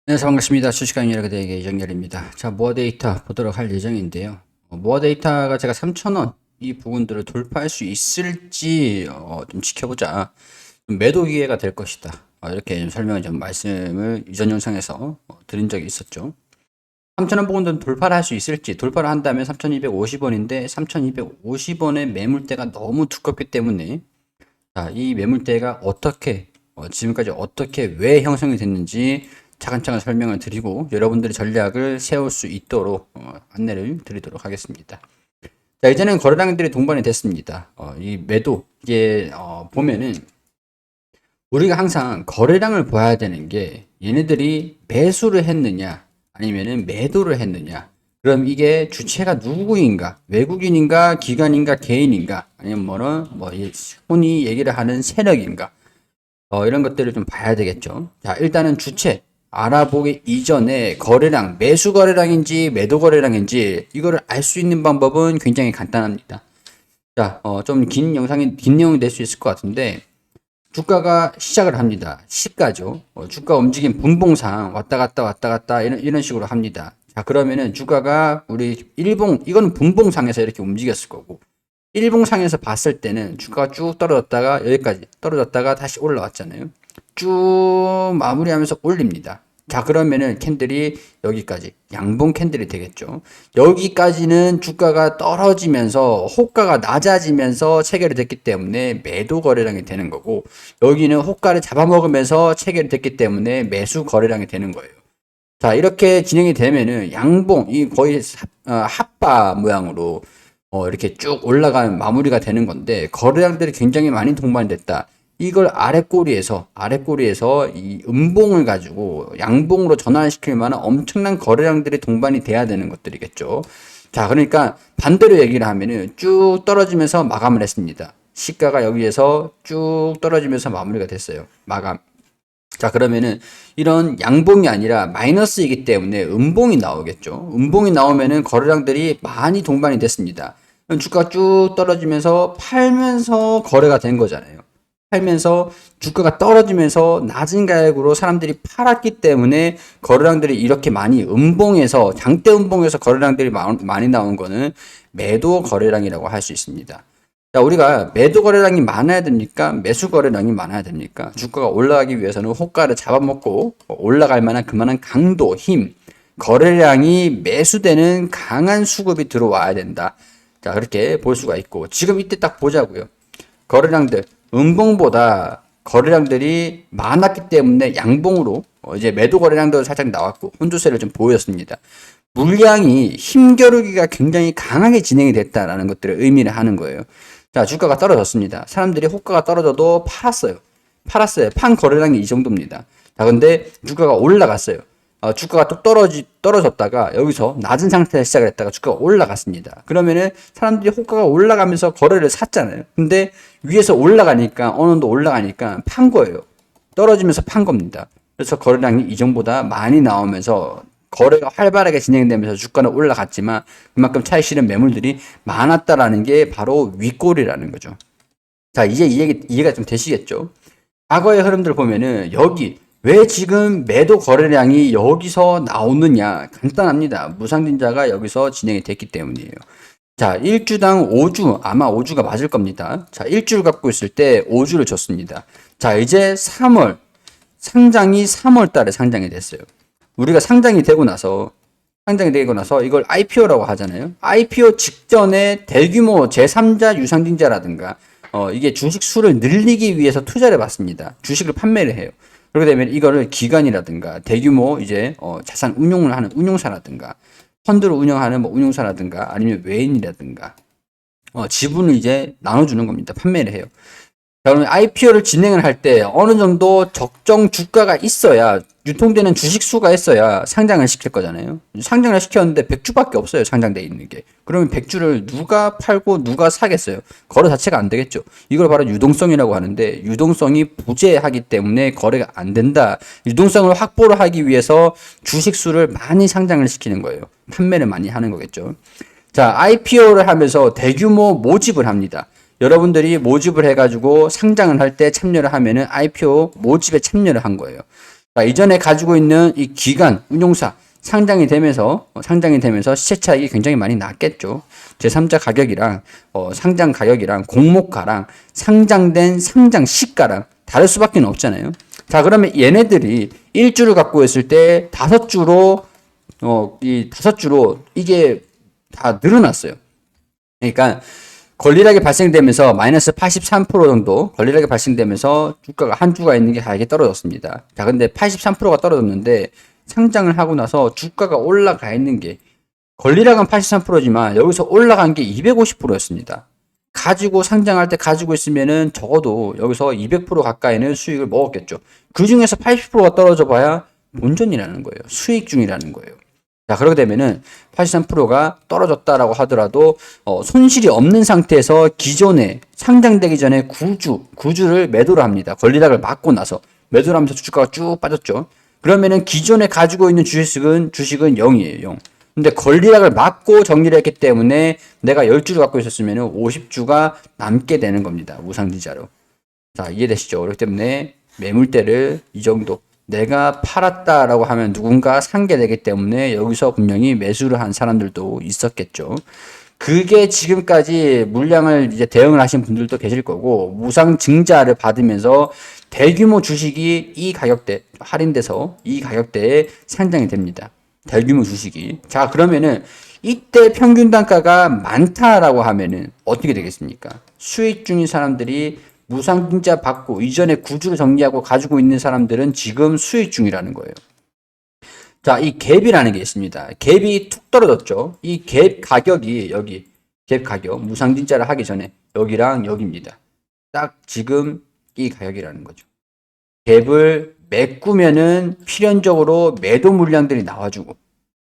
네, 반갑습니다. 주식강 여러분들에게 이정열입니다. 자, 모아 데이터 보도록 할 예정인데요. 모아 데이터가 제가 3,000원 이 부분들을 돌파할 수 있을지 좀 지켜보자. 좀 매도 기회가 될 것이다. 이렇게 좀 설명을 좀 말씀을 이전 영상에서 드린 적이 있었죠. 3,000원 부분들은 돌파를 할 수 있을지, 돌파를 한다면 3,250원인데 3,250원의 매물대가 너무 두껍기 때문에 자, 이 매물대가 어떻게 지금까지 어떻게 왜 형성이 됐는지 차근차근 설명을 드리고 여러분들의 전략을 세울 수 있도록 안내를 드리도록 하겠습니다. 자, 이제는 거래량들이 동반이 됐습니다. 이 매도 이게 보면은 우리가 항상 거래량을 봐야 되는 게 얘네들이 매수를 했느냐 아니면은 매도를 했느냐. 그럼 이게 주체가 누구인가? 외국인인가? 기관인가? 개인인가? 아니면 흔히 얘기를 하는 세력인가? 이런 것들을 좀 봐야 되겠죠. 자, 일단은 주체 알아보기 이전에 거래량, 매수 거래량인지 매도 거래량인지 이거를 알 수 있는 방법은 굉장히 간단합니다. 자, 좀 긴 내용이 될 수 있을 것 같은데 주가가 시작을 합니다. 시가죠. 주가 움직임 분봉상 왔다 갔다 이런 식으로 합니다. 자, 그러면은 주가가 우리 이거는 분봉상에서 이렇게 움직였을 거고 일봉상에서 봤을 때는 주가가 쭉 떨어졌다가 여기까지 떨어졌다가 다시 올라왔잖아요. 쭉 마무리하면서 올립니다. 자, 그러면은 캔들이 여기까지 양봉 캔들이 되겠죠. 여기까지는 주가가 떨어지면서 호가가 낮아지면서 체결이 됐기 때문에 매도 거래량이 되는 거고, 여기는 호가를 잡아먹으면서 체결이 됐기 때문에 매수 거래량이 되는 거예요. 자, 이렇게 진행이 되면은 양봉, 이 거의 핫바 모양으로 이렇게 쭉 올라가는 마무리가 되는 건데, 거래량들이 굉장히 많이 동반됐다. 이걸 아랫꼬리에서 이 음봉을 가지고 양봉으로 전환시킬 만한 엄청난 거래량들이 동반이 돼야 되는 것들이겠죠. 자, 그러니까 반대로 얘기를 하면은 쭉 떨어지면서 마감을 했습니다. 시가가 여기에서 쭉 떨어지면서 마무리가 됐어요. 마감. 자, 그러면은 이런 양봉이 아니라 마이너스이기 때문에 음봉이 나오겠죠. 음봉이 나오면은 거래량들이 많이 동반이 됐습니다. 주가가 쭉 떨어지면서 팔면서 거래가 된 거잖아요. 팔면서 주가가 떨어지면서 낮은 가격으로 사람들이 팔았기 때문에 거래량들이 이렇게 많이 음봉에서 장대 음봉에서 거래량들이 많이 나온 거는 매도 거래량이라고 할 수 있습니다. 자, 우리가 매도 거래량이 많아야 됩니까? 매수 거래량이 많아야 됩니까? 주가가 올라가기 위해서는 호가를 잡아먹고 올라갈 만한 그만한 강도, 힘, 거래량이 매수되는 강한 수급이 들어와야 된다. 자, 그렇게 볼 수가 있고 지금 이때 딱 보자고요. 거래량들 음봉보다 거래량들이 많았기 때문에 양봉으로 이제 매도 거래량도 살짝 나왔고 혼조세를 좀 보였습니다. 물량이 힘겨루기가 굉장히 강하게 진행이 됐다라는 것들을 의미를 하는 거예요. 자, 주가가 떨어졌습니다. 사람들이 호가가 떨어져도 팔았어요. 판 거래량이 이 정도입니다. 자, 근데 주가가 올라갔어요. 주가가 또 떨어졌다가 여기서 낮은 상태에서 시작을 했다가 주가가 올라갔습니다. 그러면은 사람들이 호가가 올라가면서 거래를 샀잖아요. 근데 위에서 올라가니까, 어느 정도 올라가니까 판 거예요. 떨어지면서 판 겁니다. 그래서 거래량이 이전보다 많이 나오면서 거래가 활발하게 진행되면서 주가는 올라갔지만 그만큼 차익 실현 매물들이 많았다라는 게 바로 윗골이라는 거죠. 자, 이제 이해가 좀 되시겠죠? 과거의 흐름들 보면은 여기 왜 지금 매도 거래량이 여기서 나오느냐? 간단합니다. 무상증자가 여기서 진행이 됐기 때문이에요. 자, 1주당 5주, 아마 5주가 맞을 겁니다. 자, 1주를 갖고 있을 때 5주를 줬습니다. 자, 이제 상장이 3월 달에 상장이 됐어요. 우리가 상장이 되고 나서 이걸 IPO라고 하잖아요. IPO 직전에 대규모 제3자 유상증자라든가 이게 주식 수를 늘리기 위해서 투자를 받습니다. 주식을 판매를 해요. 그렇게 되면 이거를 기관이라든가 대규모 이제 자산 운용을 하는 운용사라든가 펀드를 운영하는 운용사라든가 아니면 외인이라든가 지분을 이제 나눠주는 겁니다. 판매를 해요. 자, 그러면 IPO를 진행을 할 때 어느 정도 적정 주가가 있어야 유통되는 주식 수가 있어야 상장을 시킬 거잖아요. 상장을 시켰는데 100주밖에 없어요. 상장돼 있는 게. 그러면 100주를 누가 팔고 누가 사겠어요? 거래 자체가 안 되겠죠. 이걸 바로 유동성이라고 하는데 유동성이 부재하기 때문에 거래가 안 된다. 유동성을 확보를 하기 위해서 주식 수를 많이 상장을 시키는 거예요. 판매를 많이 하는 거겠죠. 자, IPO를 하면서 대규모 모집을 합니다. 여러분들이 모집을 해가지고 상장을 할 때 참여를 하면은 IPO 모집에 참여를 한 거예요. 자, 이전에 가지고 있는 이 기관, 운용사, 상장이 되면서 시세 차익이 굉장히 많이 났겠죠. 제3자 가격이랑, 상장 가격이랑, 공모가랑, 상장된 상장 시가랑 다를 수밖에 없잖아요. 자, 그러면 얘네들이 1주를 갖고 있을 때 5주로, 이 5주로 이게 다 늘어났어요. 그러니까, 권리락이 발생되면서 마이너스 83% 정도 권리락이 발생되면서 주가가 한 주가 있는 게 가격이 떨어졌습니다. 자, 근데 83%가 떨어졌는데 상장을 하고 나서 주가가 올라가 있는 게 권리락은 83%지만 여기서 올라간 게 250%였습니다. 가지고 상장할 때 가지고 있으면은 적어도 여기서 200% 가까이는 수익을 먹었겠죠. 그 중에서 80%가 떨어져 봐야 본전이라는 거예요. 수익 중이라는 거예요. 자, 그렇게 되면은 83%가 떨어졌다라고 하더라도 손실이 없는 상태에서 기존에 상장되기 전에 구주를 매도를 합니다. 권리락을 맞고 나서 매도를 하면서 주가가 쭉 빠졌죠. 그러면은 기존에 가지고 있는 주식은 0이에요. 0. 근데 권리락을 맞고 정리를 했기 때문에 내가 10주를 갖고 있었으면은 50주가 남게 되는 겁니다. 우상증자로. 자, 이해되시죠? 그렇기 때문에 매물대를 이 정도 내가 팔았다라고 하면 누군가 산게 되기 때문에 여기서 분명히 매수를 한 사람들도 있었겠죠. 그게 지금까지 물량을 이제 대응을 하신 분들도 계실 거고, 무상 증자를 받으면서 대규모 주식이 이 가격대, 할인돼서 이 가격대에 상장이 됩니다. 대규모 주식이. 자, 그러면은 이때 평균 단가가 많다라고 하면은 어떻게 되겠습니까? 수익 중인 사람들이 무상증자 받고 이전에 구주를 정리하고 가지고 있는 사람들은 지금 수익 중이라는 거예요. 자, 이 갭이라는 게 있습니다. 갭이 툭 떨어졌죠. 이 갭 가격이 여기 갭 가격 무상증자를 하기 전에 여기랑 여기입니다. 딱 지금 이 가격이라는 거죠. 갭을 메꾸면은 필연적으로 매도 물량들이 나와주고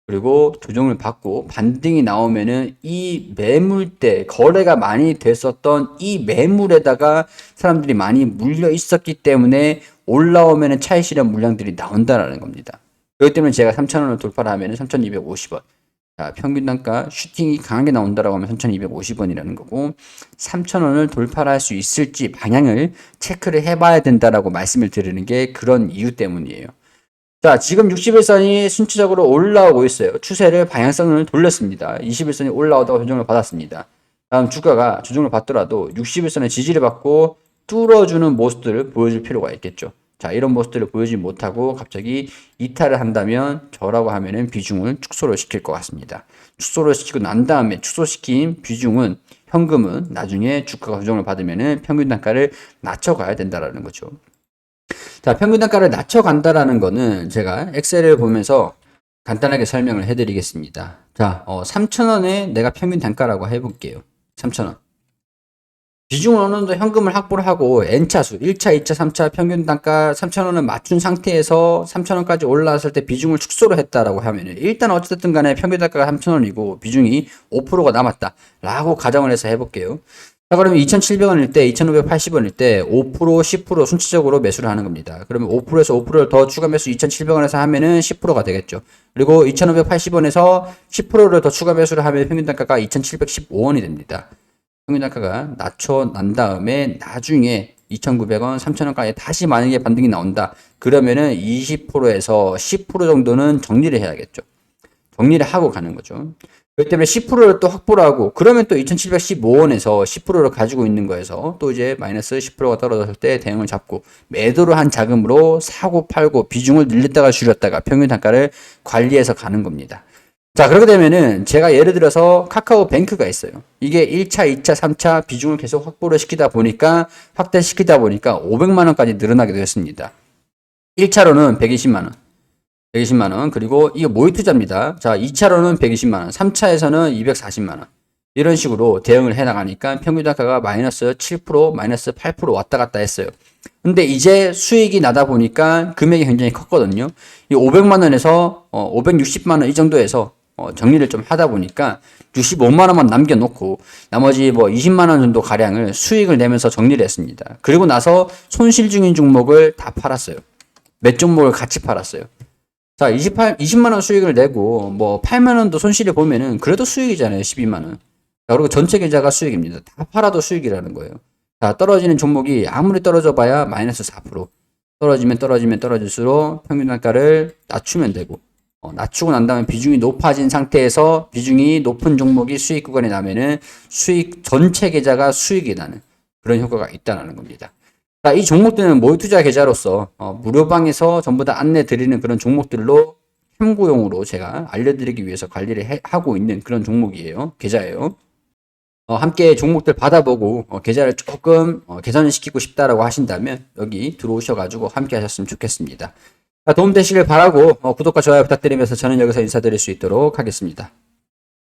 그리고 조정을 받고 반등이 나오면은 이 매물대 거래가 많이 됐었던 이 매물에다가 사람들이 많이 물려 있었기 때문에 올라오면은 차익 실현 물량들이 나온다라는 겁니다. 그렇기 때문에 제가 3,000원을 돌파를 하면은 3,250원. 자, 평균 단가 슈팅이 강하게 나온다라고 하면 3,250원이라는 거고 3,000원을 돌파를 할 수 있을지 방향을 체크를 해봐야 된다라고 말씀을 드리는 게 그런 이유 때문이에요. 자, 지금 60일선이 순차적으로 올라오고 있어요. 추세를 방향성을 돌렸습니다. 20일선이 올라오다가 조정을 받았습니다. 다음 주가가 조정을 받더라도 60일선의 지지를 받고 뚫어주는 모습들을 보여줄 필요가 있겠죠. 자, 이런 모습들을 보여주지 못하고 갑자기 이탈을 한다면 저라고 하면은 비중을 축소를 시킬 것 같습니다. 축소를 시키고 난 다음에 축소시킨 비중은 현금은 나중에 주가가 조정을 받으면은 평균 단가를 낮춰가야 된다라는 거죠. 자, 평균 단가를 낮춰간다라는 거는 제가 엑셀을 보면서 간단하게 설명을 해드리겠습니다. 자, 3,000원에 내가 평균 단가라고 해볼게요. 3,000원. 비중을 어느 정도 현금을 확보를 하고 N차수 1차, 2차, 3차 평균 단가 3,000원을 맞춘 상태에서 3,000원까지 올라왔을 때 비중을 축소를 했다라고 하면 일단 어쨌든 간에 평균 단가가 3,000원이고 비중이 5%가 남았다 라고 가정을 해서 해볼게요. 자, 그러면 2,700원일 때, 2,580원일 때 5%, 10% 순차적으로 매수를 하는 겁니다. 그러면 5%에서 5%를 더 추가 매수 2,700원에서 하면은 10%가 되겠죠. 그리고 2,580원에서 10%를 더 추가 매수를 하면 평균 단가가 2,715원이 됩니다. 평균 단가가 낮춰난 다음에 나중에 2,900원, 3,000원까지 다시 만약에 반등이 나온다. 그러면은 20%에서 10% 정도는 정리를 해야겠죠. 정리를 하고 가는 거죠. 그렇기 때문에 10%를 또 확보를 하고 그러면 또 2,715원에서 10%를 가지고 있는 거에서 또 이제 마이너스 10%가 떨어졌을 때 대응을 잡고 매도를 한 자금으로 사고 팔고 비중을 늘렸다가 줄였다가 평균 단가를 관리해서 가는 겁니다. 자, 그렇게 되면은 제가 예를 들어서 카카오뱅크가 있어요. 이게 1차, 2차, 3차 비중을 계속 확보를 시키다 보니까 확대시키다 보니까 500만 원까지 늘어나게 되었습니다. 1차로는 120만 원. 120만 원. 그리고 이게 모의 투자입니다. 자, 2차로는 120만 원. 3차에서는 240만 원. 이런 식으로 대응을 해 나가니까 평균 단가가 마이너스 7%, 마이너스 8% 왔다 갔다 했어요. 근데 이제 수익이 나다 보니까 금액이 굉장히 컸거든요. 이 500만 원에서 560만 원 이 정도에서 정리를 좀 하다 보니까 65만 원만 남겨놓고 나머지 뭐 20만 원 정도 가량을 수익을 내면서 정리를 했습니다. 그리고 나서 손실 중인 종목을 다 팔았어요. 몇 종목을 같이 팔았어요. 자, 20만 원 수익을 내고 뭐 8만 원도 손실을 보면은 그래도 수익이잖아요. 12만 원. 자, 그리고 전체 계좌가 수익입니다. 다 팔아도 수익이라는 거예요. 자, 떨어지는 종목이 아무리 떨어져 봐야 마이너스 4%. 떨어지면 떨어질수록 평균 단가를 낮추면 되고, 낮추고 난 다음에 비중이 높아진 상태에서 비중이 높은 종목이 수익 구간에 나면은 수익 전체 계좌가 수익이 나는 그런 효과가 있다는 겁니다. 자, 이 종목들은 모의 투자 계좌로서 무료방에서 전부 다 안내 드리는 그런 종목들로 참고용으로 제가 알려드리기 위해서 관리를 하고 있는 그런 종목이에요. 계좌예요. 함께 종목들 받아보고 계좌를 조금 개선을 시키고 싶다라고 하신다면 여기 들어오셔가지고 함께 하셨으면 좋겠습니다. 도움되시길 바라고 구독과 좋아요 부탁드리면서 저는 여기서 인사드릴 수 있도록 하겠습니다.